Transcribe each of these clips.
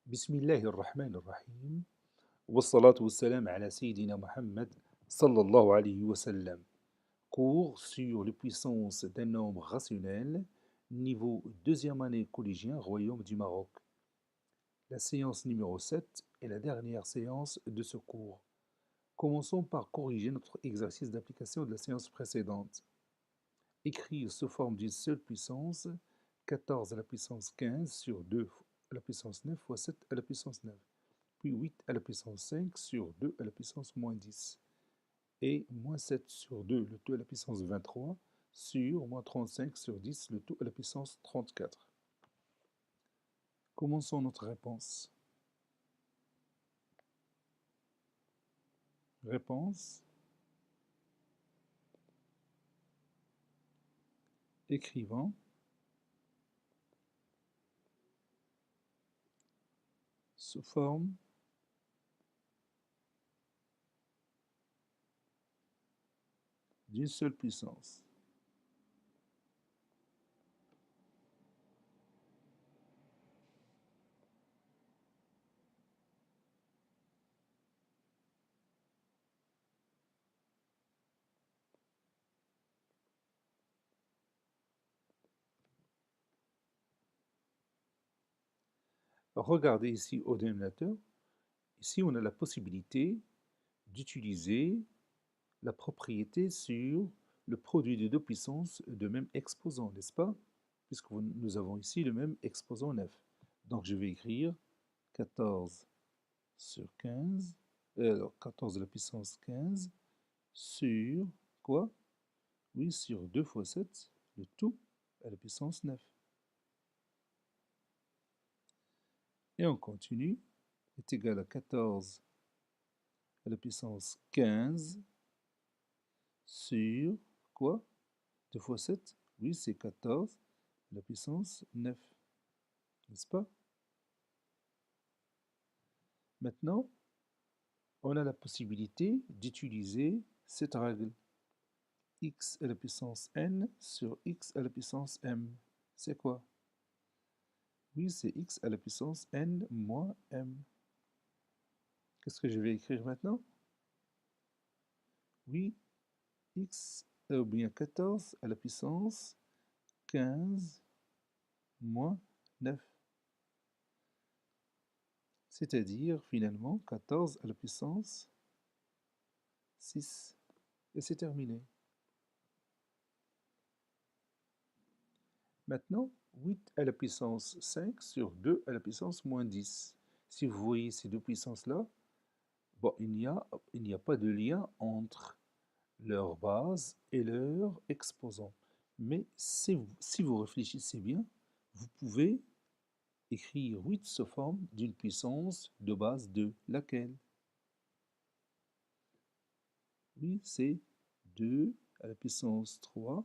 بسم الله الرحمن الرحيم والصلاة والسلام على سيدنا Mohammed sallallahu alayhi wa sallam. Cours sur les puissances d'un nombre rationnel, niveau deuxième année collégien, Royaume du Maroc. La séance numéro 7 est la dernière séance de ce cours. Commençons par corriger notre exercice d'application de la séance précédente. Écrire sous forme d'une seule puissance 14 à la puissance 15 sur 2 à la puissance 9 fois 7 à la puissance 9. Puis 8 à la puissance 5 sur 2 à la puissance moins 10, et moins 7 sur 2, le tout à la puissance 23, sur moins 35 sur 10, le tout à la puissance 34. Commençons notre réponse. Réponse. Écrivant. Sous forme d'une seule puissance. Regardez ici au dénominateur. Ici, on a la possibilité d'utiliser la propriété sur le produit de deux puissances de même exposant, n'est-ce pas? Puisque nous avons ici le même exposant 9. Donc je vais écrire 14 sur 15, alors 14 à la puissance 15 sur quoi? Oui, sur 2 fois 7, le tout à la puissance 9. Et on continue, est égal à 14 à la puissance 15 sur quoi? 2 fois 7, oui, c'est 14 à la puissance 9, n'est-ce pas? Maintenant, on a la possibilité d'utiliser cette règle. X à la puissance n sur x à la puissance m. C'est quoi? Oui, c'est x à la puissance n moins m. Qu'est-ce que je vais écrire maintenant? Oui, x ou bien 14 à la puissance 15 moins 9. C'est-à-dire, finalement, 14 à la puissance 6. Et c'est terminé. Maintenant, 8 à la puissance 5 sur 2 à la puissance moins 10. Si vous voyez ces deux puissances-là, bon, il n'y a pas de lien entre leur base et leur exposant. Mais si vous réfléchissez bien, vous pouvez écrire 8 sous forme d'une puissance de base 2. Laquelle? Oui, c'est 2 à la puissance 3.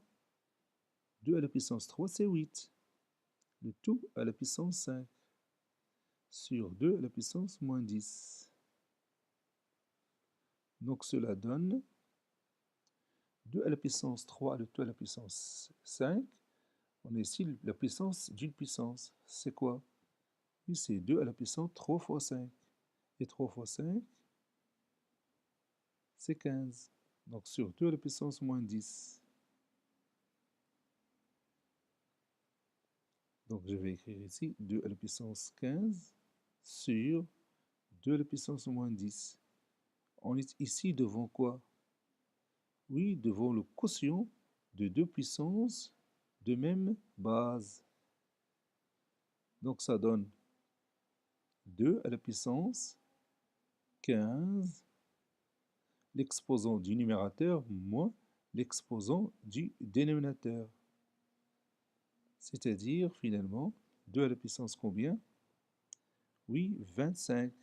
2 à la puissance 3, c'est 8. Le tout à la puissance 5 sur 2 à la puissance moins 10. Donc cela donne 2 à la puissance 3, le tout à la puissance 5. On a ici la puissance d'une puissance. C'est quoi? Oui, c'est 2 à la puissance 3 fois 5. Et 3 fois 5, c'est 15. Donc sur 2 à la puissance moins 10. Donc je vais écrire ici 2 à la puissance 15 sur 2 à la puissance moins 10. On est ici devant quoi? Oui, devant le quotient de deux puissances de même base. Donc ça donne 2 à la puissance 15, l'exposant du numérateur moins l'exposant du dénominateur. C'est-à-dire, finalement, 2 à la puissance combien? Oui, 25.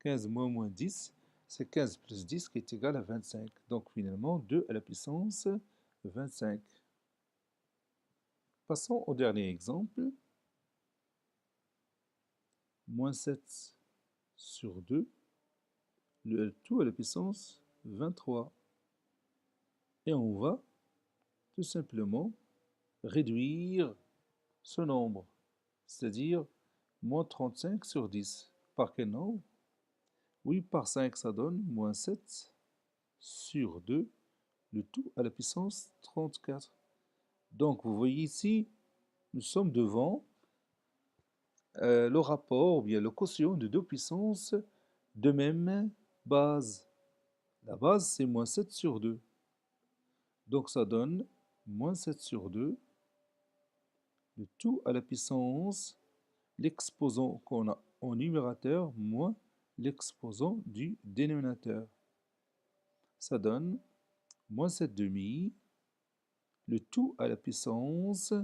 15 moins 10, c'est 15 plus 10 qui est égal à 25. Donc, finalement, 2 à la puissance 25. Passons au dernier exemple. Moins 7 sur 2, le tout à la puissance 23. Et on va tout simplement réduire ce nombre, c'est-à-dire Moins 35 sur 10. Par quel nombre? Oui, par 5, ça donne moins 7 sur 2, le tout à la puissance 34. Donc, vous voyez ici, nous sommes devant le rapport, ou bien le quotient de deux puissances de même base. La base, c'est moins 7 sur 2. Donc, ça donne moins 7 sur 2, le tout à la puissance, l'exposant qu'on a en numérateur, moins l'exposant du dénominateur. Ça donne moins 7 demi, le tout à la puissance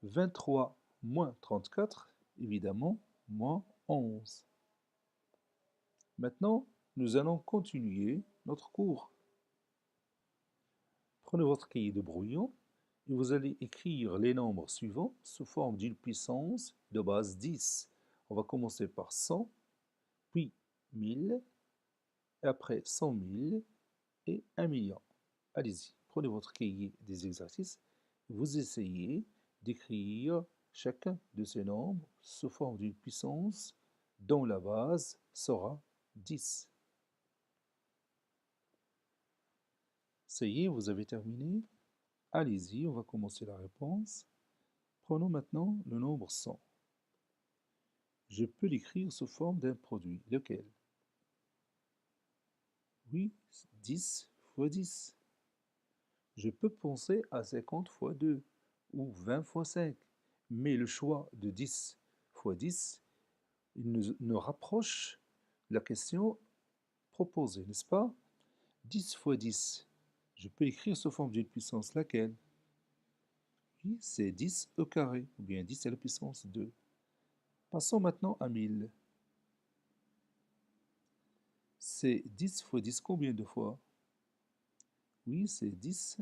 23 moins 34, évidemment, moins 11. Maintenant, nous allons continuer notre cours. Prenez votre cahier de brouillon et vous allez écrire les nombres suivants sous forme d'une puissance de base 10. On va commencer par 100, puis 1000, et après 100 000 et 1 million. Allez-y, prenez votre cahier des exercices, vous essayez d'écrire chacun de ces nombres sous forme d'une puissance dont la base sera 10. Ça y est, vous avez terminé? Allez-y, on va commencer la réponse. Prenons maintenant le nombre 100. Je peux l'écrire sous forme d'un produit. Lequel? Oui, 10 fois 10. Je peux penser à 50 fois 2 ou 20 fois 5, mais le choix de 10 fois 10 il nous rapproche la question proposée, n'est-ce pas? 10 fois 10, je peux écrire sous forme d'une puissance laquelle? Oui, c'est 10 au carré, ou bien 10 à la puissance 2. Passons maintenant à 1000. C'est 10 fois 10 combien de fois? Oui, c'est 10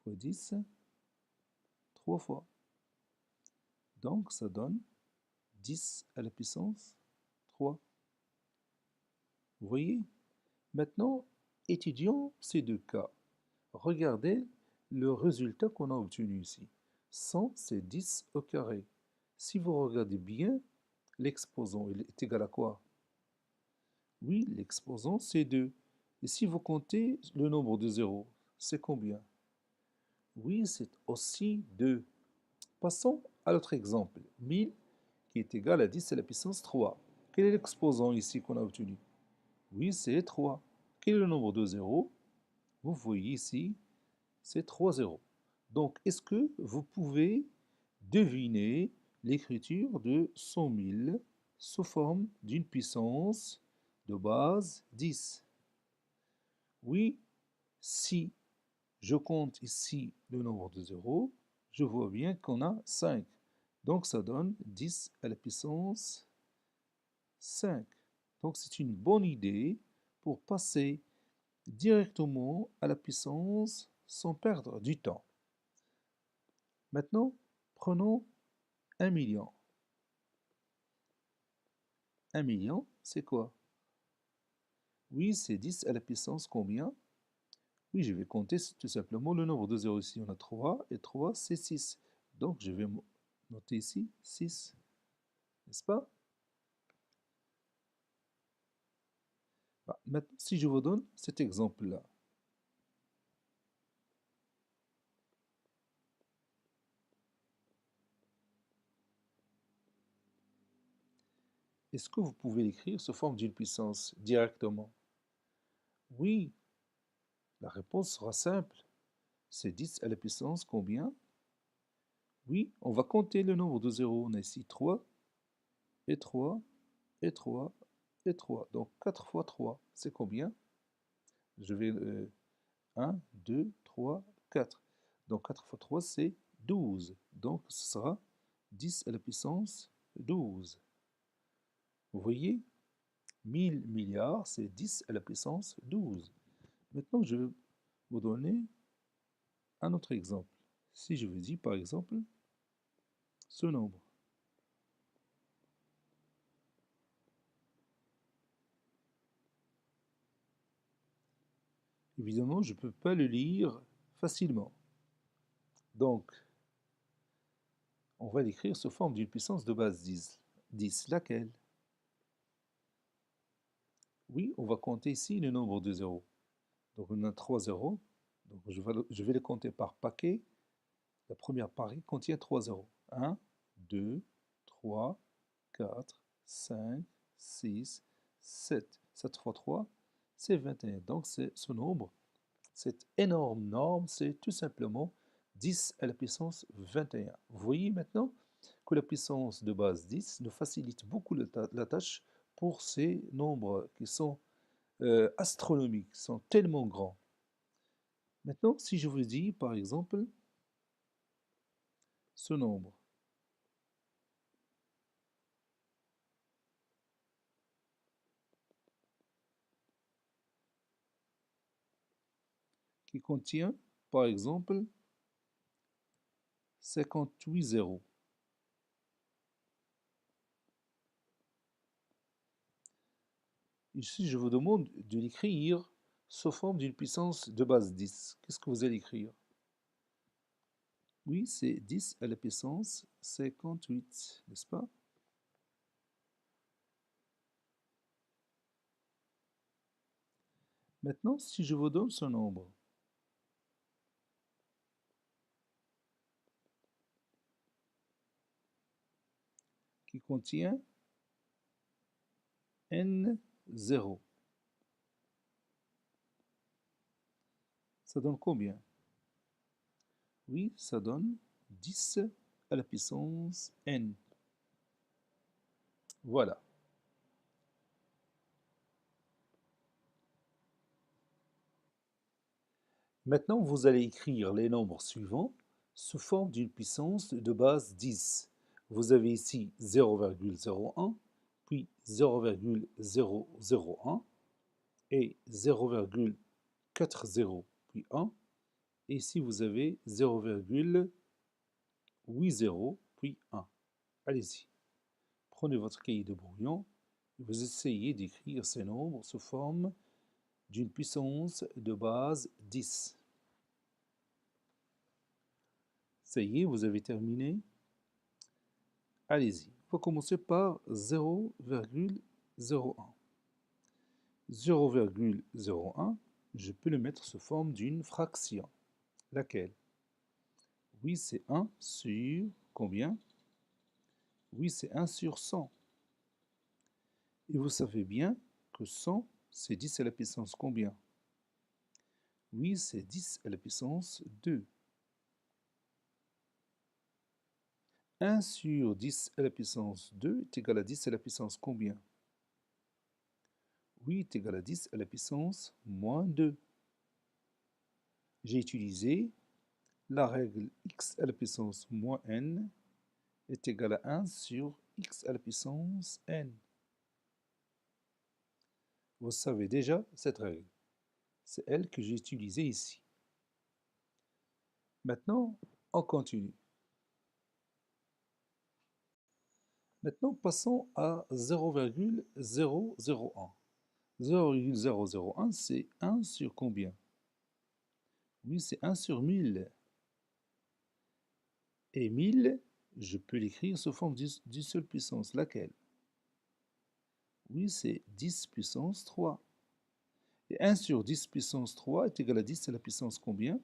fois 10, 3 fois. Donc, ça donne 10 à la puissance 3. Vous voyez? Maintenant, étudions ces deux cas. Regardez le résultat qu'on a obtenu ici. 100, c'est 10 au carré. Si vous regardez bien, l'exposant est égal à quoi? Oui, l'exposant, c'est 2. Et si vous comptez le nombre de zéros, c'est combien? Oui, c'est aussi 2. Passons à l'autre exemple. 1000 qui est égal à 10 à la puissance 3. Quel est l'exposant ici qu'on a obtenu? Oui, c'est 3. Quel est le nombre de zéros? Vous voyez ici, c'est 3 zéros. Donc, est-ce que vous pouvez deviner l'écriture de 100 000 sous forme d'une puissance de base 10? Oui, si je compte ici le nombre de zéros, je vois bien qu'on a 5. Donc, ça donne 10 à la puissance 5. Donc, c'est une bonne idée pour passer directement à la puissance sans perdre du temps. Maintenant, prenons 1 million. 1 million, c'est quoi? Oui, c'est 10 à la puissance combien? Oui, je vais compter tout simplement le nombre de zéros ici. On a 3 et 3, c'est 6. Donc, je vais noter ici 6. N'est-ce pas? Maintenant, si je vous donne cet exemple-là, est-ce que vous pouvez l'écrire sous forme d'une puissance directement? Oui, la réponse sera simple. C'est 10 à la puissance combien? Oui, on va compter le nombre de zéros. On a ici 3, et 3, et 3, et 3. Donc 4 fois 3, c'est combien? Je vais 1, 2, 3, 4. Donc 4 fois 3, c'est 12. Donc ce sera 10 à la puissance 12. Vous voyez? 1000 milliards, c'est 10 à la puissance 12. Maintenant, je vais vous donner un autre exemple. Si je vous dis, par exemple, ce nombre. Évidemment, je ne peux pas le lire facilement. Donc, On va l'écrire sous forme d'une puissance de base 10. 10, laquelle? Oui, on va compter ici le nombre de zéros. Donc on a 3 zéros. Donc je vais les compter par paquet. La première paquet contient 3 zéros. 1, 2, 3, 4, 5, 6, 7. 7 fois 3, c'est 21. Donc ce nombre, cette énorme norme, c'est tout simplement 10 à la puissance 21. Vous voyez maintenant que la puissance de base 10 nous facilite beaucoup la tâche pour ces nombres qui sont astronomiques, qui sont tellement grands. Maintenant, si je vous dis, par exemple, ce nombre qui contient, par exemple, 58 zéros. Ici, je vous demande de l'écrire sous forme d'une puissance de base 10. Qu'est-ce que vous allez écrire? Oui, c'est 10 à la puissance 58, n'est-ce pas? Maintenant, si je vous donne ce nombre, qui contient n0, ça donne combien? Oui, ça donne 10 à la puissance n. Voilà. Maintenant, vous allez écrire les nombres suivants sous forme d'une puissance de base 10. Vous avez ici 0,01, puis 0,001 et 0,40 puis 1. Et ici, vous avez 0,80 puis 1. Allez-y. Prenez votre cahier de brouillon et vous essayez d'écrire ces nombres sous forme d'une puissance de base 10. Ça y est, vous avez terminé. Allez-y. On va commencer par 0,01. 0,01, je peux le mettre sous forme d'une fraction. Laquelle? Oui, c'est 1 sur combien? Oui, c'est 1 sur 100. Et vous savez bien que 100, c'est 10 à la puissance combien? Oui, c'est 10 à la puissance 2. 1 sur 10 à la puissance 2 est égal à 10 à la puissance combien? Oui, est égal à 10 à la puissance moins 2. J'ai utilisé la règle x à la puissance moins n est égal à 1 sur x à la puissance n. Vous savez déjà cette règle. C'est elle que j'ai utilisée ici. Maintenant, on continue. Maintenant, passons à 0,001. 0,001, c'est 1 sur combien? Oui, c'est 1 sur 1000. Et 1000, je peux l'écrire sous forme d'une seule puissance. Laquelle? Oui, c'est 10 puissance 3. Et 1 sur 10 puissance 3 est égal à 10 à la puissance combien?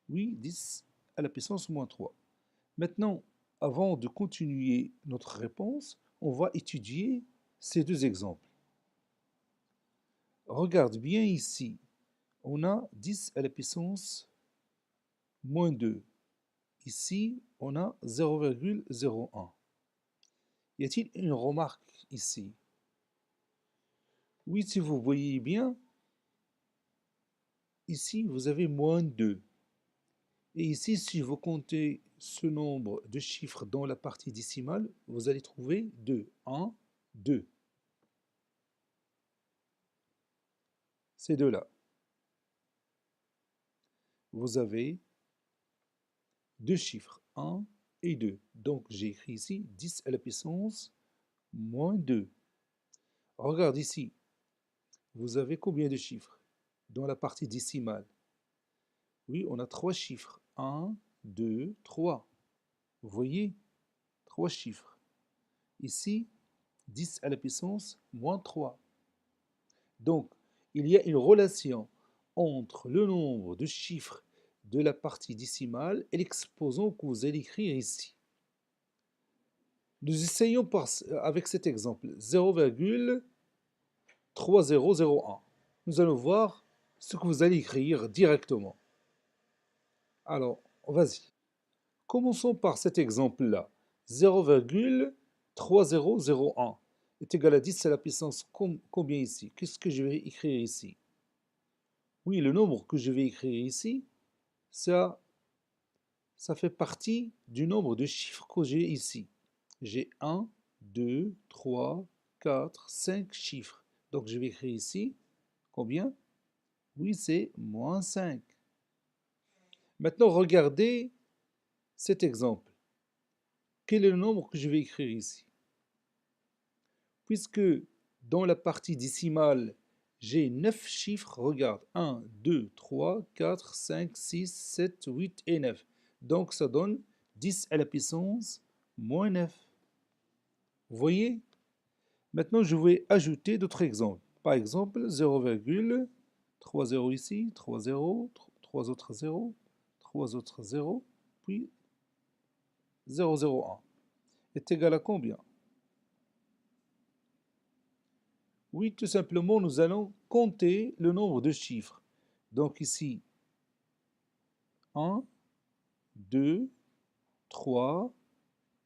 Oui, 10 à la puissance moins 3. Maintenant, avant de continuer notre réponse, on va étudier ces deux exemples. Regarde bien ici. On a 10 à la puissance moins 2. Ici, on a 0,01. Y a-t-il une remarque ici? Oui, si vous voyez bien, ici, vous avez moins 2. Et ici, si vous comptez ce nombre de chiffres dans la partie décimale, vous allez trouver 2. 1, 2. Ces deux-là. Vous avez deux chiffres, 1 et 2. Donc, j'ai écrit ici 10 à la puissance moins 2. Regarde ici. Vous avez combien de chiffres dans la partie décimale? Oui, on a trois chiffres. 1, 2, 3. Vous voyez, 3 chiffres. Ici, 10 à la puissance moins 3. Donc, il y a une relation entre le nombre de chiffres de la partie décimale et l'exposant que vous allez écrire ici. Nous essayons avec cet exemple 0,3001. Nous allons voir ce que vous allez écrire directement. Alors, vas-y. Commençons par cet exemple-là. 0,3001 est égal à 10 à la puissance combien ici? Qu'est-ce que je vais écrire ici? Oui, le nombre que je vais écrire ici, ça fait partie du nombre de chiffres que j'ai ici. J'ai 1, 2, 3, 4, 5 chiffres. Donc je vais écrire ici, combien? Oui, c'est moins 5. Maintenant, regardez cet exemple. Quel est le nombre que je vais écrire ici? Puisque dans la partie décimale, j'ai 9 chiffres, regarde, 1, 2, 3, 4, 5, 6, 7, 8 et 9. Donc ça donne 10 à la puissance moins 9. Vous voyez? Maintenant, je vais ajouter d'autres exemples. Par exemple, 0,3 0 ici, 3 0, 3 autres 0, 3 autres 0, puis 0,01 est égal à combien? Oui, tout simplement, nous allons compter le nombre de chiffres. Donc ici, 1, 2, 3,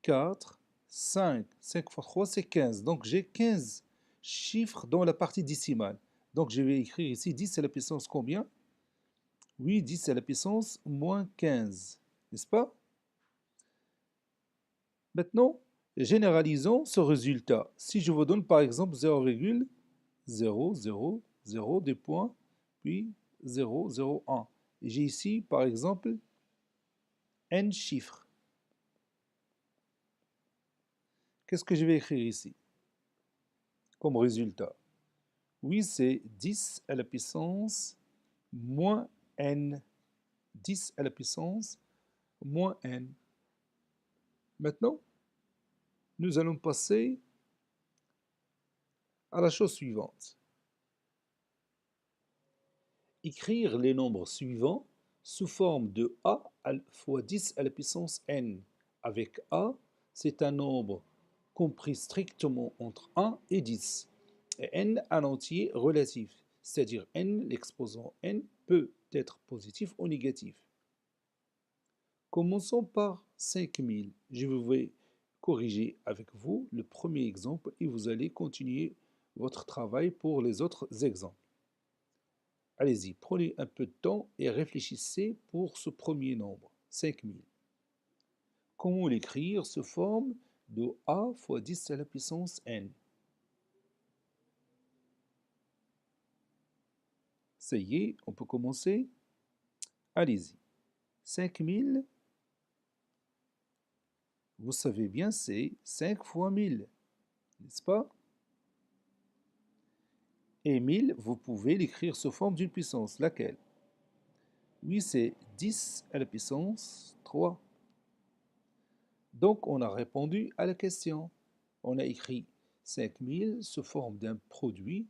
4, 5. 5 fois 3, c'est 15. Donc j'ai 15 chiffres dans la partie décimale. Donc je vais écrire ici 10 à la puissance combien? Oui, 10 à la puissance moins 15. N'est-ce pas? Maintenant, généralisons ce résultat. Si je vous donne par exemple 0,000 des points, puis 0,01. J'ai ici par exemple n chiffres. Qu'est-ce que je vais écrire ici comme résultat? Oui, c'est 10 à la puissance moins n. 10 à la puissance moins n. Maintenant, nous allons passer à la chose suivante. Écrire les nombres suivants sous forme de a fois 10 à la puissance n. Avec a, c'est un nombre compris strictement entre 1 et 10. Et n un entier relatif, c'est-à-dire n, l'exposant n, peut être positif ou négatif. Commençons par 5000. Je vais corriger avec vous le premier exemple et vous allez continuer votre travail pour les autres exemples. Allez-y, prenez un peu de temps et réfléchissez pour ce premier nombre, 5000. Comment l'écrire sous forme de a fois 10 à la puissance n? Ça y est, on peut commencer. Allez-y. 5000, vous savez bien, c'est 5 fois 1000, n'est-ce pas? Et 1000, vous pouvez l'écrire sous forme d'une puissance. Laquelle? Oui, c'est 10 à la puissance 3. Donc, on a répondu à la question. On a écrit 5000 sous forme d'un produit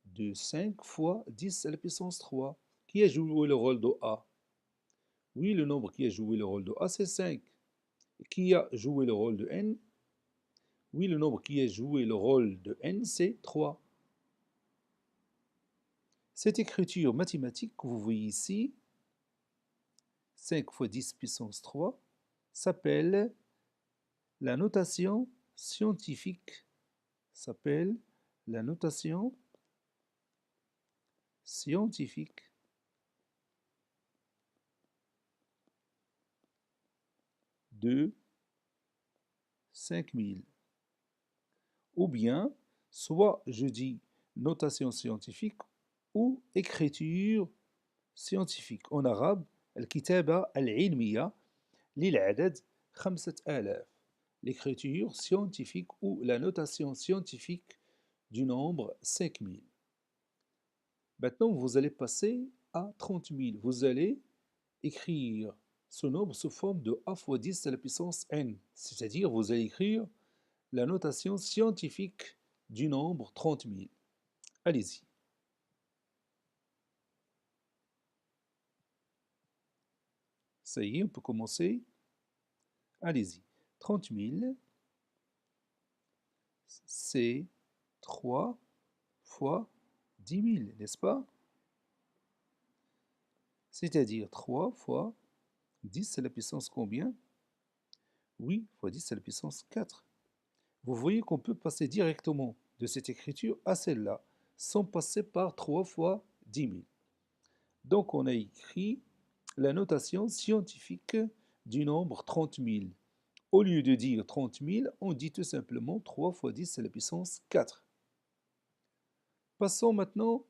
de 5 fois 10 à la puissance 3. Qui a joué le rôle de A? Oui, le nombre qui a joué le rôle de A, c'est 5. Qui a joué le rôle de N? Oui, le nombre qui a joué le rôle de N, c'est 3. Cette écriture mathématique que vous voyez ici, 5 fois 10 puissance 3, s'appelle la notation scientifique. S'appelle la notation scientifique de 5000. Ou bien, soit je dis notation scientifique ou écriture scientifique. En arabe, الكتابة العلمية للعدد 5000. L'écriture scientifique ou la notation scientifique du nombre 5000. Maintenant, vous allez passer à 30 000. Vous allez écrire ce nombre sous forme de a fois 10 à la puissance n. C'est-à-dire, vous allez écrire la notation scientifique du nombre 30 000. Allez-y. Ça y est, on peut commencer. Allez-y. 30 000, c'est 3 fois 10 000, n'est-ce pas? C'est-à-dire 3 fois 10 à la puissance combien? Oui, fois 10 à la puissance 4. Vous voyez qu'on peut passer directement de cette écriture à celle-là, sans passer par 3 fois 10 000. Donc on a écrit la notation scientifique du nombre 30 000. Au lieu de dire 30 000, on dit tout simplement 3 fois 10 à la puissance 4. Passons maintenant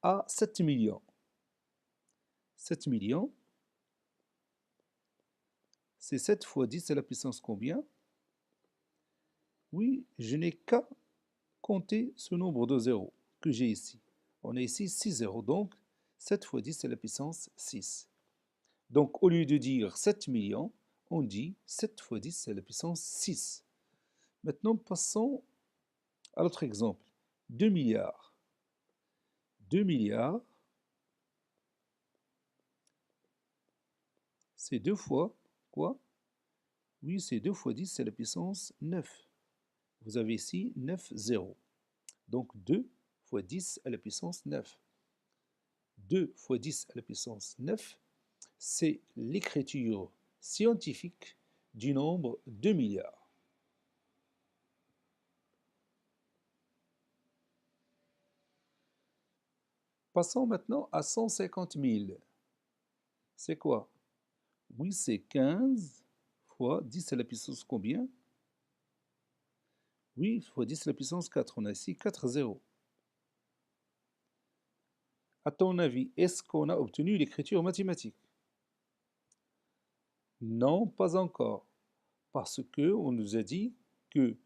à 7 millions. 7 millions, c'est 7 fois 10 à la puissance combien? Oui, je n'ai qu'à compter ce nombre de zéros que j'ai ici. On a ici 6 zéros, donc 7 fois 10 à la puissance 6. Donc au lieu de dire 7 millions, on dit 7 fois 10 à la puissance 6. Maintenant, passons à l'autre exemple. 2 milliards. 2 milliards, c'est 2 fois quoi? Oui, c'est 2 fois 10 à la puissance 9. Vous avez ici 9 zéros. Donc 2 fois 10 à la puissance 9. 2 fois 10 à la puissance 9, c'est l'écriture scientifique du nombre 2 milliards. Passons maintenant à 150 000. C'est quoi? Oui, c'est 15 fois 10 à la puissance combien? Oui, fois 10 à la puissance 4. On a ici 4 zéros. À ton avis, est-ce qu'on a obtenu l'écriture mathématique? Non, pas encore. Parce qu'on nous a dit que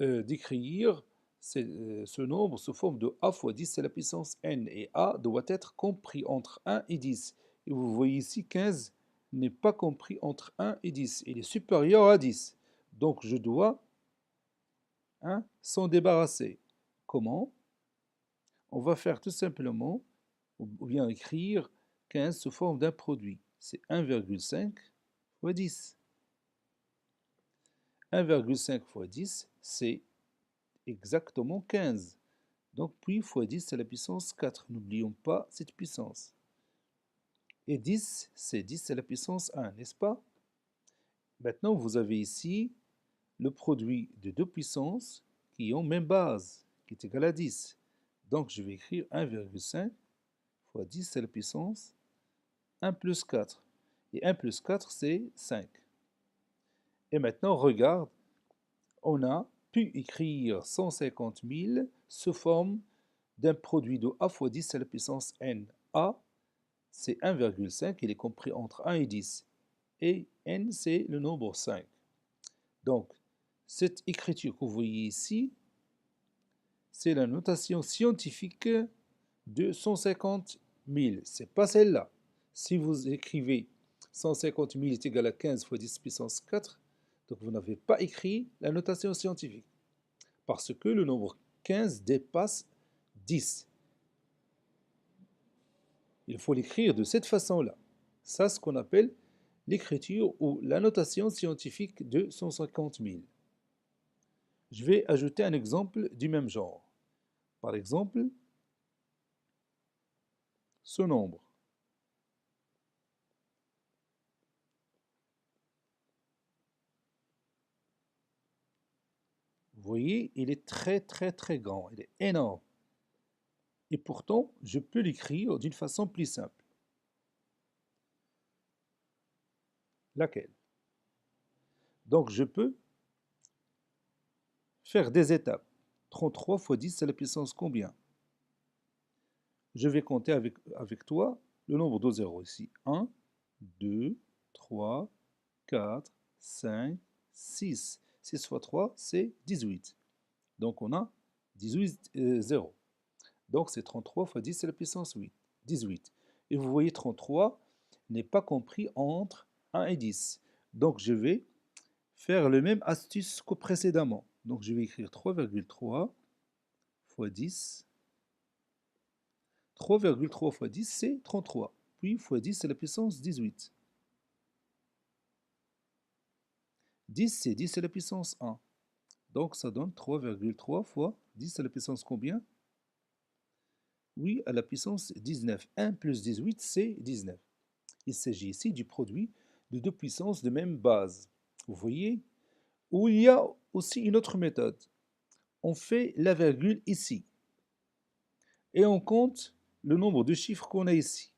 d'écrire ce nombre sous forme de a fois 10 à la puissance n. Et a doit être compris entre 1 et 10. Et vous voyez ici 15 n'est pas compris entre 1 et 10. Il est supérieur à 10. Donc je dois s'en débarrasser. Comment? On va faire tout simplement, ou bien écrire 15 sous forme d'un produit. C'est 1,5 fois 10. 1,5 fois 10, c'est exactement 15. Donc, puis fois 10 à la puissance 4. N'oublions pas cette puissance. Et 10, c'est 10 à la puissance 1, n'est-ce pas? Maintenant, vous avez ici le produit de deux puissances qui ont même base, qui est égal à 10. Donc, je vais écrire 1,5 fois 10 à la puissance 1 plus 4. Et 1 plus 4, c'est 5. Et maintenant, regarde, on a pu écrire 150 000 sous forme d'un produit de a fois 10 à la puissance n. A, c'est 1,5, il est compris entre 1 et 10. Et n, c'est le nombre 5. Donc, cette écriture que vous voyez ici, c'est la notation scientifique de 150 000. Ce n'est pas celle-là. Si vous écrivez 150 000 est égal à 15 fois 10 puissance 4, donc vous n'avez pas écrit la notation scientifique. Parce que le nombre 15 dépasse 10. Il faut l'écrire de cette façon-là. Ça, c'est ce qu'on appelle l'écriture ou la notation scientifique de 150 000. Je vais ajouter un exemple du même genre. Par exemple, ce nombre. Vous voyez, il est très très très grand, il est énorme. Et pourtant, je peux l'écrire d'une façon plus simple. Laquelle? Donc je peux faire des étapes. 33 fois 10, c'est la puissance combien? Je vais compter avec toi le nombre de zéros ici. 1, 2, 3, 4, 5, 6. 6 fois 3, c'est 18. Donc on a 18 zéros. Donc c'est 33 fois 10, c'est la puissance 8. 18. Et vous voyez 33, n'est pas compris entre 1 et 10. Donc je vais faire le même astuce que précédemment. Donc je vais écrire 3,3 fois 10. 3,3 fois 10, c'est 33. Puis fois 10, c'est la puissance 18. 10, c'est 10 à la puissance 1. Donc ça donne 3,3 fois 10 à la puissance combien? Oui, à la puissance 19. 1 plus 18, c'est 19. Il s'agit ici du produit de deux puissances de même base. Vous voyez? Ou il y a aussi une autre méthode. On fait la virgule ici. Et on compte le nombre de chiffres qu'on a ici.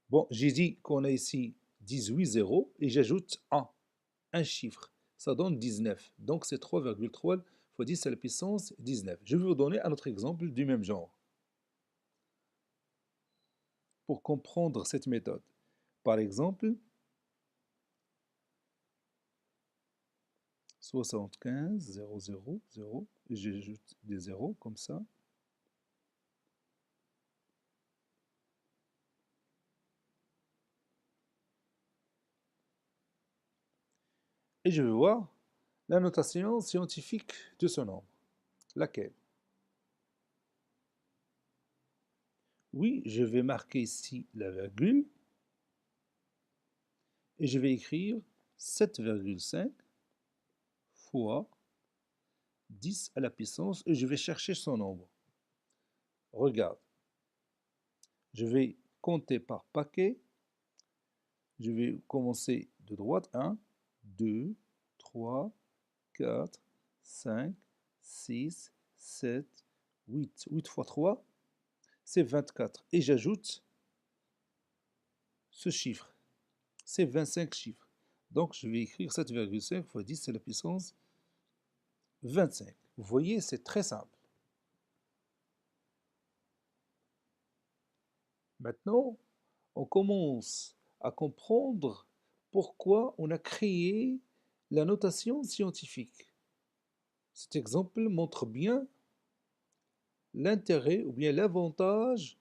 Bon, j'ai dit qu'on a ici 18 zéros et j'ajoute un chiffre. Ça donne 19. Donc c'est 3,3 fois 10 à la puissance 19. Je vais vous donner un autre exemple du même genre pour comprendre cette méthode. Par exemple, 75, 0, 0, 0, et j'ajoute des zéros comme ça. Et je vais voir la notation scientifique de ce nombre. Laquelle? Oui, je vais marquer ici la virgule et je vais écrire 7,5 fois 10 à la puissance et je vais chercher son nombre. Regarde, je vais compter par paquet. Je vais commencer de droite. 1, 2, 3, 4, 5, 6, 7, 8. 8 fois 3, c'est 24. Et j'ajoute ce chiffre. C'est 25 chiffres. Donc je vais écrire 7,5 fois 10 à la puissance 25. Vous voyez, c'est très simple. Maintenant, on commence à comprendre pourquoi on a créé la notation scientifique. Cet exemple montre bien l'intérêt ou bien l'avantage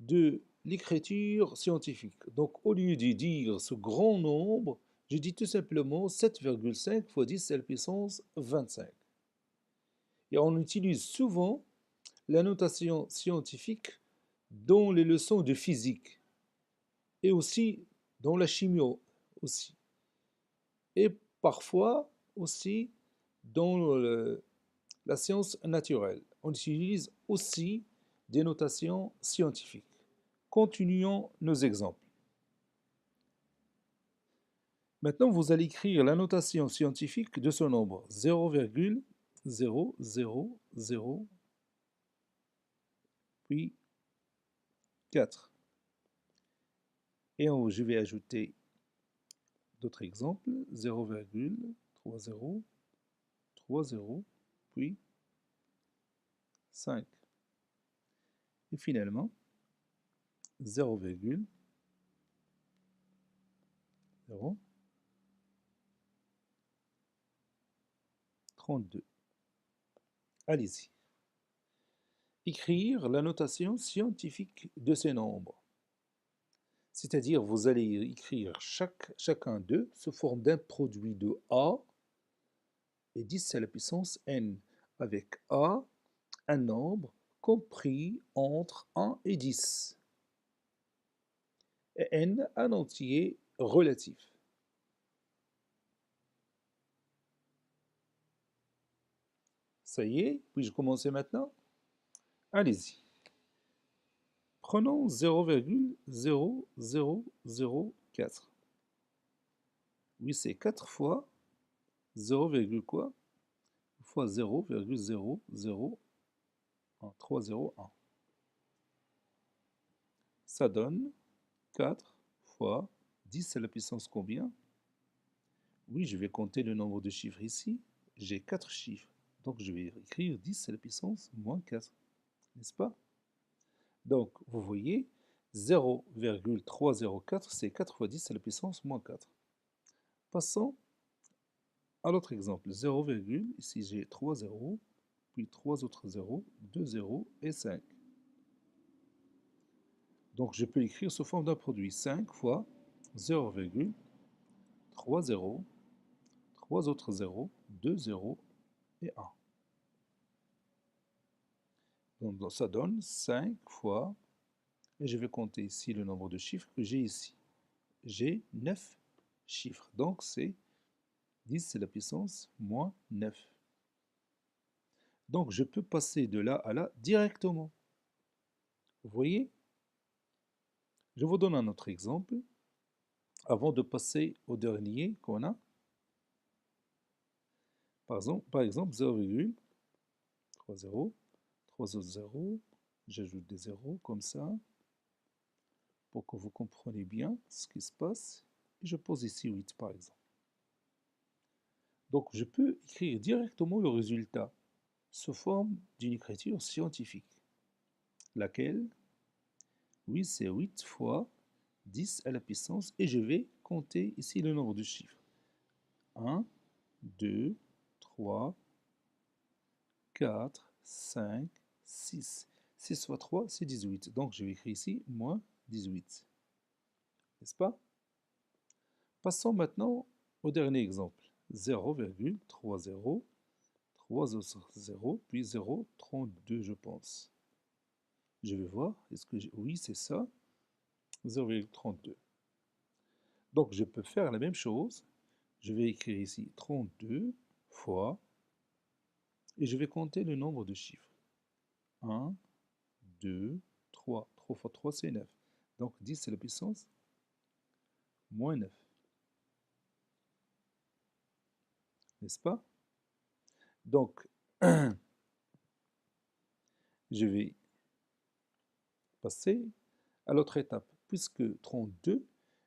de l'écriture scientifique. Donc, au lieu de dire ce grand nombre, je dis tout simplement 7,5 fois 10 à la puissance 25. Et on utilise souvent la notation scientifique dans les leçons de physique et aussi dans la chimio aussi. Et parfois aussi dans la science naturelle. On utilise aussi des notations scientifiques. Continuons nos exemples. Maintenant, vous allez écrire la notation scientifique de ce nombre 0,000, puis 4. Et je vais ajouter d'autres exemples 0,3030, puis 5. Et finalement 0,0 32. Allez-y. Écrire la notation scientifique de ces nombres. C'est-à-dire, vous allez écrire chacun d'eux sous forme d'un produit de A et 10 à la puissance n, avec A, un nombre compris entre 1 et 10, et n, un entier relatif. Ça y est, puis-je commencer maintenant? Allez-y. Prenons 0,0004. Oui, c'est 4 fois 0, quoi? Fois 0,00301. Ça donne 4 fois 10 à la puissance combien? Oui, je vais compter le nombre de chiffres ici. J'ai 4 chiffres. Donc je vais écrire 10 à la puissance moins 4. N'est-ce pas? Donc vous voyez, 0,304, c'est 4 fois 10 à la puissance moins 4. Passons à l'autre exemple. 0, ici j'ai 3 zéros, puis 3 autres zéros, 2 zéros et 5. Donc je peux l'écrire sous forme d'un produit. 5 fois 0,3 zéros, 3 autres zéros, 2 zéros et 1. Donc ça donne 5 fois, et je vais compter ici le nombre de chiffres que j'ai ici. J'ai 9 chiffres, donc c'est 10 c'est la puissance moins 9. Donc je peux passer de là à là directement. Vous voyez? Je vous donne un autre exemple, avant de passer au dernier qu'on a. Par exemple 0,3 zéros, 3 autres zéros, j'ajoute des zéros comme ça, pour que vous compreniez bien ce qui se passe. Et je pose ici 8 par exemple. Donc je peux écrire directement le résultat sous forme d'une écriture scientifique. Laquelle? Oui, c'est 8 fois 10 à la puissance, et je vais compter ici le nombre de chiffres. 1, 2, 3, 4, 5, 6. 6 fois 3, c'est 18. Donc je vais écrire ici moins 18. N'est-ce pas? Passons maintenant au dernier exemple. 0,30, 3 autres 0, puis 0,32 je pense. Je vais voir, est-ce que oui c'est ça, 0,32. Donc je peux faire la même chose, je vais écrire ici 32 fois, et je vais compter le nombre de chiffres. 1, 2, 3. 3 fois 3 c'est 9. Donc 10 c'est la puissance moins 9. N'est-ce pas? Donc je vais passer à l'autre étape, puisque 32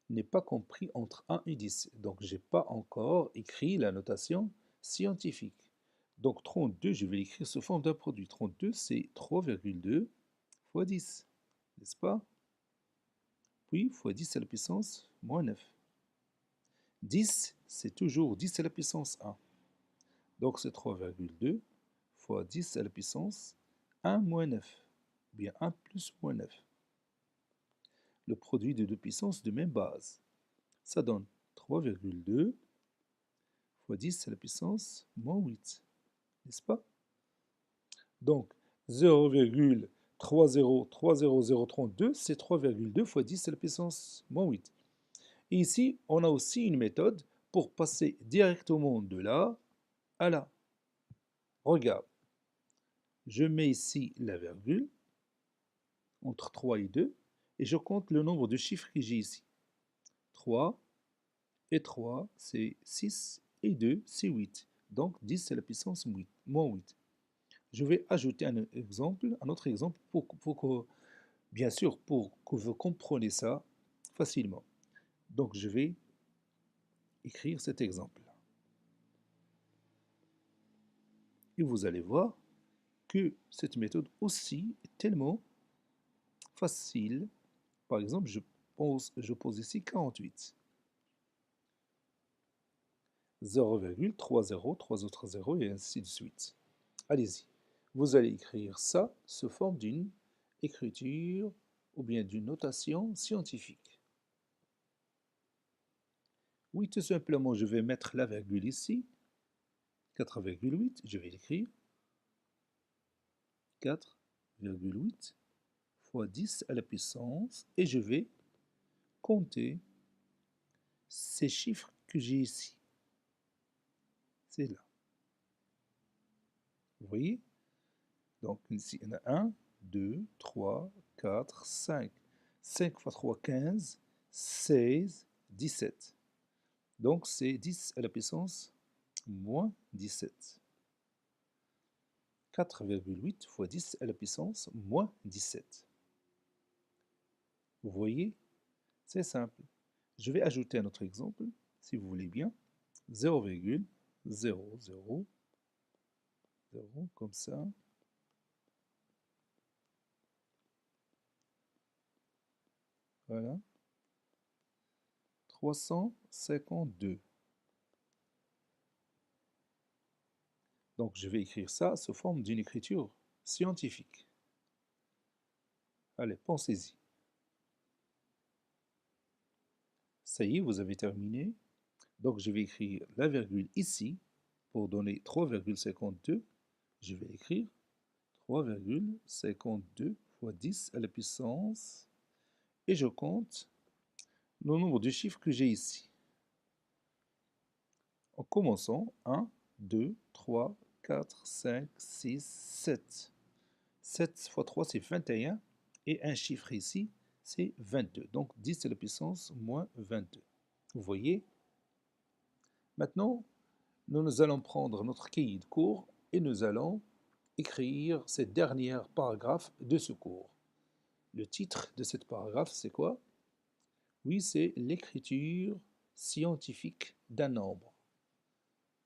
n'est pas compris entre 1 et 10. Donc, je n'ai pas encore écrit la notation scientifique. Donc, 32, je vais l'écrire sous forme d'un produit. 32, c'est 3,2 fois 10, n'est-ce pas? Puis, fois 10 à la puissance moins 9. 10, c'est toujours 10 à la puissance 1. Donc, c'est 3,2 fois 10 à la puissance 1 moins 9. Bien, 1 plus moins 9. Le produit de deux puissances de même base. Ça donne 3,2 fois 10 à la puissance moins 8, n'est-ce pas? Donc 0,3030032, c'est 3,2 fois 10 à la puissance moins 8. Et ici, on a aussi une méthode pour passer directement de là à là. Regarde, je mets ici la virgule entre 3 et 2, et je compte le nombre de chiffres que j'ai ici. 3 et 3, c'est 6, et 2, c'est 8. Donc 10, c'est la puissance 8, moins 8. Je vais ajouter un autre exemple, bien sûr, pour que vous compreniez ça facilement. Donc je vais écrire cet exemple. Et vous allez voir que cette méthode aussi est tellement facile. Par exemple, je pose ici 48. 0,30, 3 autres 0 et ainsi de suite. Allez-y. Vous allez écrire ça sous forme d'une écriture ou bien d'une notation scientifique. Oui, tout simplement, je vais mettre la virgule ici. 4,8, je vais l'écrire. 4,8 fois 10 à la puissance, et je vais compter ces chiffres que j'ai ici. C'est là. Vous voyez? Donc ici, il y en a 1, 2, 3, 4, 5. 5 fois 3, 15, 16, 17. Donc c'est 10 à la puissance moins 17. 4,8 fois 10 à la puissance moins 17. Vous voyez? C'est simple. Je vais ajouter un autre exemple, si vous voulez bien. 0,000, comme ça. Voilà. 352. Donc je vais écrire ça sous forme d'une écriture scientifique. Allez, pensez-y. Ça y est, vous avez terminé. Donc je vais écrire la virgule ici pour donner 3,52. Je vais écrire 3,52 fois 10 à la puissance et je compte le nombre de chiffres que j'ai ici. En commençant, 1, 2, 3, 4, 5, 6, 7. 7 fois 3, c'est 21. Et un chiffre ici, c'est 22. Donc 10 à la puissance moins 22. Vous voyez? Maintenant, nous allons prendre notre cahier de cours et nous allons écrire cette dernière paragraphe de ce cours. Le titre de cette paragraphe, c'est quoi? Oui, c'est l'écriture scientifique d'un nombre,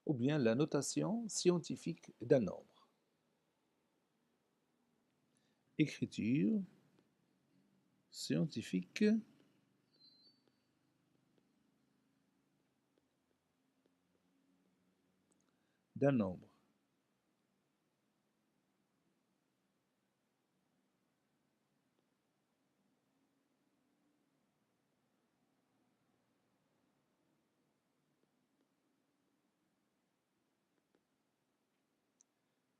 ou bien la notation scientifique d'un nombre. Écriture scientifique d'un nombre.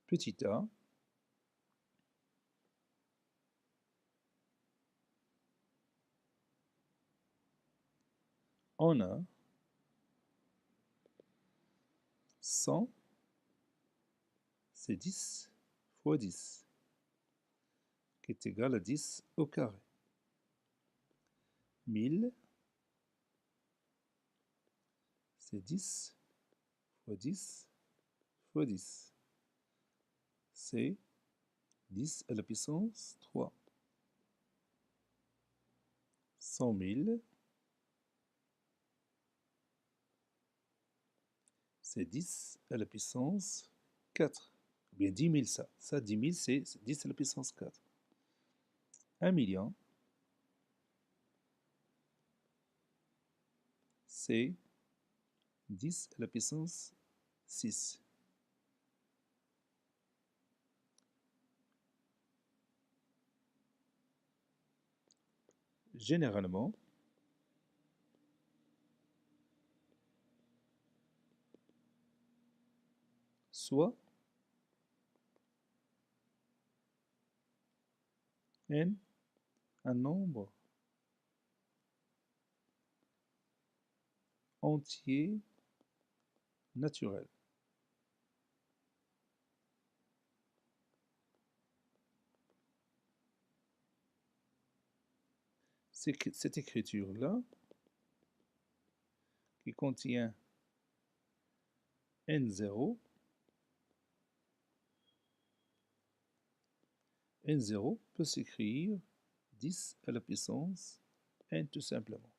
Petit a, on a 100, c'est 10 fois 10, qui est égal à 10 au carré. 1000, c'est 10 fois 10 fois 10. C'est 10 à la puissance 3. 100 000, c'est 10 à la puissance 4. Ou bien 10 000, ça. Ça, 10 000, c'est 10 à la puissance 4. 1 million, c'est 10 à la puissance 6. Généralement, soit n un nombre entier naturel. Cette écriture-là, qui contient n0, n0 peut s'écrire 10 à la puissance n tout simplement.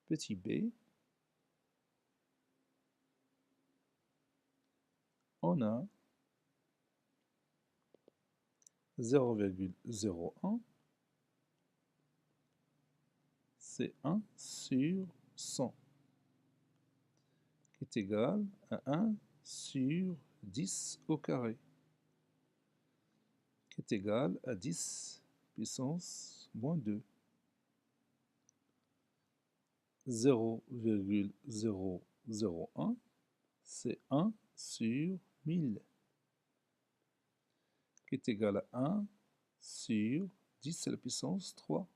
Petit b, on a 0,01, c'est 1 sur 100, qui est égal à 1 sur 10 au carré, qui est égal à 10 puissance moins 2. 0,001, c'est 1 sur 1000, qui est égal à 1 sur 10 à la puissance 3,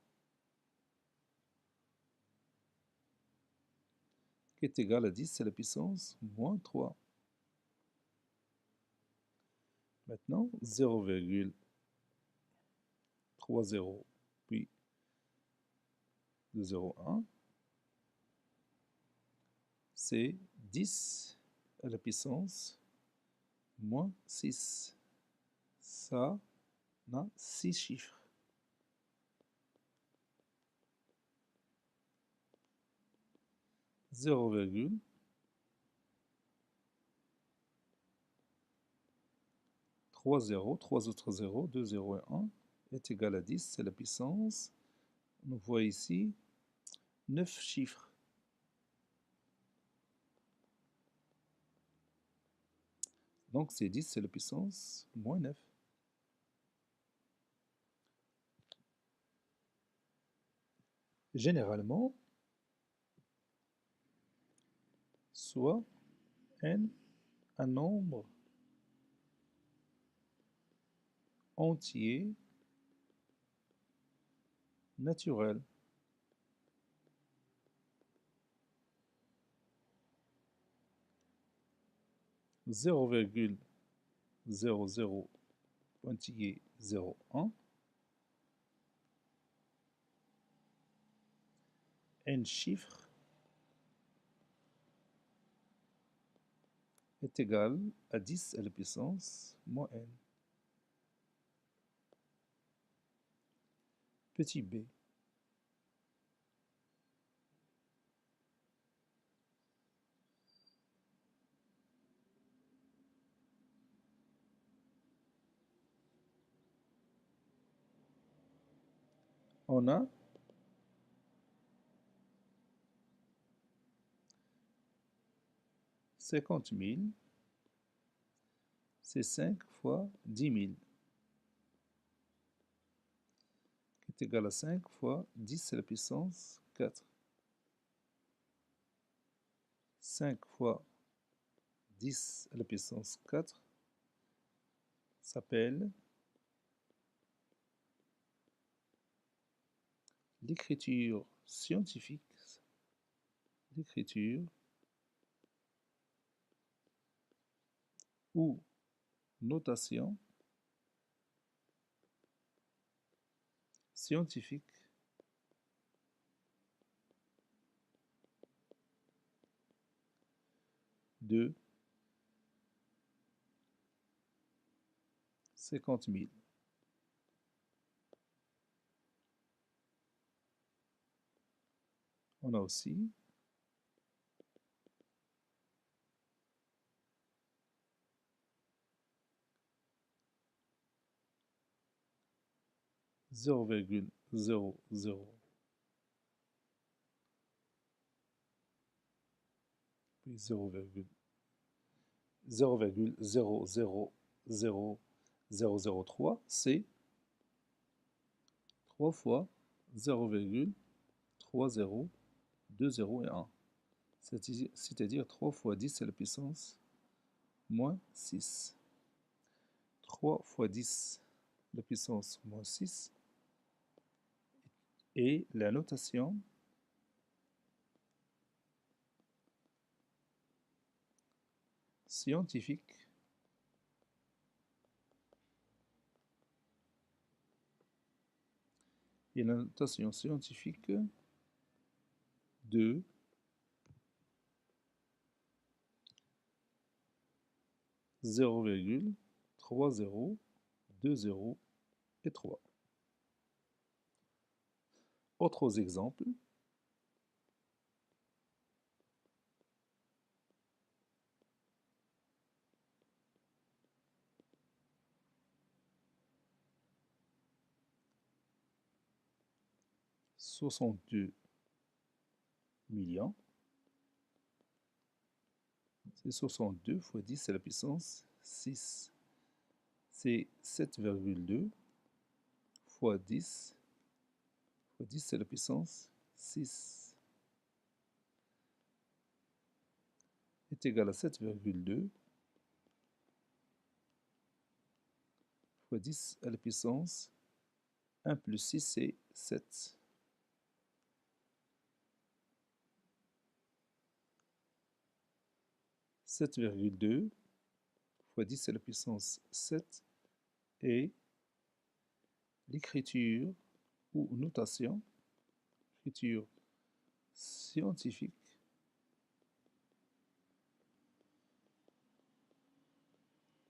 qui est égal à 10 à la puissance moins 3. Maintenant, 0,30 puis de 0,1, c'est 10 à la puissance moins 6. Ça a 6 chiffres. 0,30, 3 autres 0, 2 0 et 1 est égal à 10, c'est la puissance. On voit ici 9 chiffres. Donc c'est 10, c'est la puissance moins 9. généralement, soit n un nombre entier naturel. Zéro virgule zéro zéro pointillé 01 n chiffre est égal à 10 à la puissance moins n. Petit b. On a 50 000, c'est 5 fois 10 000, qui est égal à 5 fois 10 à la puissance 4. 5 fois 10 à la puissance 4 s'appelle l'écriture scientifique, l'écriture ou notation scientifique de 50 000. On a aussi 0,00, puis 0,0000003, c'est 3 fois 0,3020 et 1. C'est-à-dire 3 fois 10 à la puissance moins 6. 3 fois 10 à la puissance moins 6 et la notation scientifique de 0,3020 et 3. Autres exemples. « 62 millions, c'est 62 fois 10 à la puissance 6. C'est 7,2 fois 10 à la puissance 6 est égal à 7,2 fois 10 à la puissance 1 plus 6, c'est 7. 7,2 fois 10 à la puissance 7 et l'écriture ou notation, écriture scientifique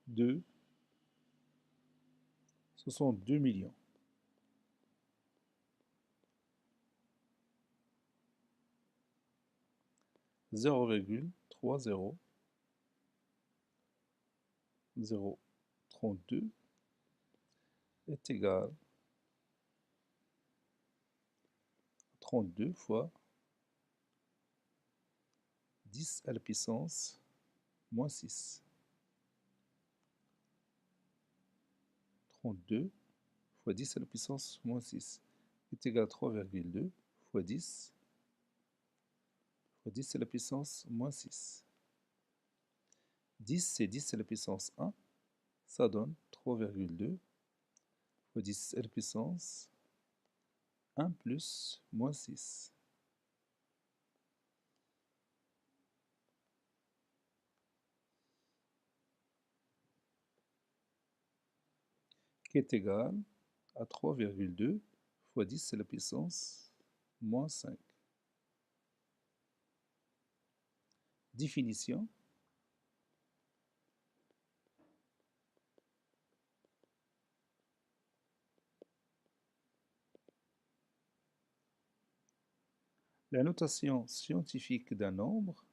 de 62 millions. Zéro virgule 0,32 est égal à 32 fois 10 à la puissance moins 6. 32 fois 10 à la puissance moins 6 est égal à 3,2 fois 10 fois 10 à la puissance moins 6. 10, c'est 10 à la puissance 1, ça donne 3,2 fois 10 à la puissance 1 plus moins 6. Qui est égal à 3,2 fois 10 à la puissance moins 5. Définition. La notation scientifique d'un nombre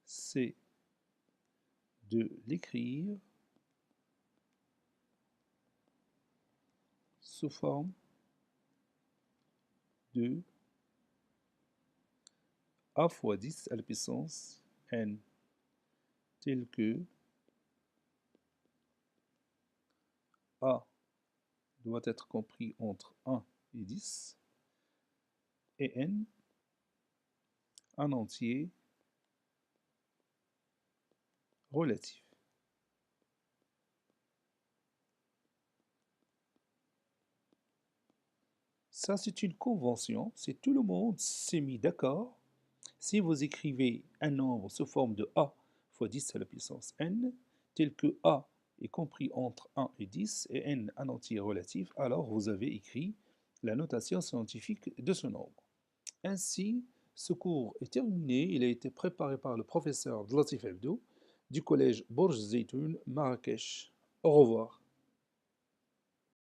c'est de l'écrire sous forme de a fois 10 à la puissance n, tel que a doit être compris entre 1 et 10, et n un entier relatif. Ça, c'est une convention, c'est tout le monde s'est mis d'accord. Si vous écrivez un nombre sous forme de a fois 10 à la puissance n, tel que a est compris entre 1 et 10 et n un entier relatif, alors vous avez écrit la notation scientifique de ce nombre. Ainsi, ce cours est terminé. Il a été préparé par le professeur Latif Hebdo du collège Borj Zeytoun, Marrakech. Au revoir.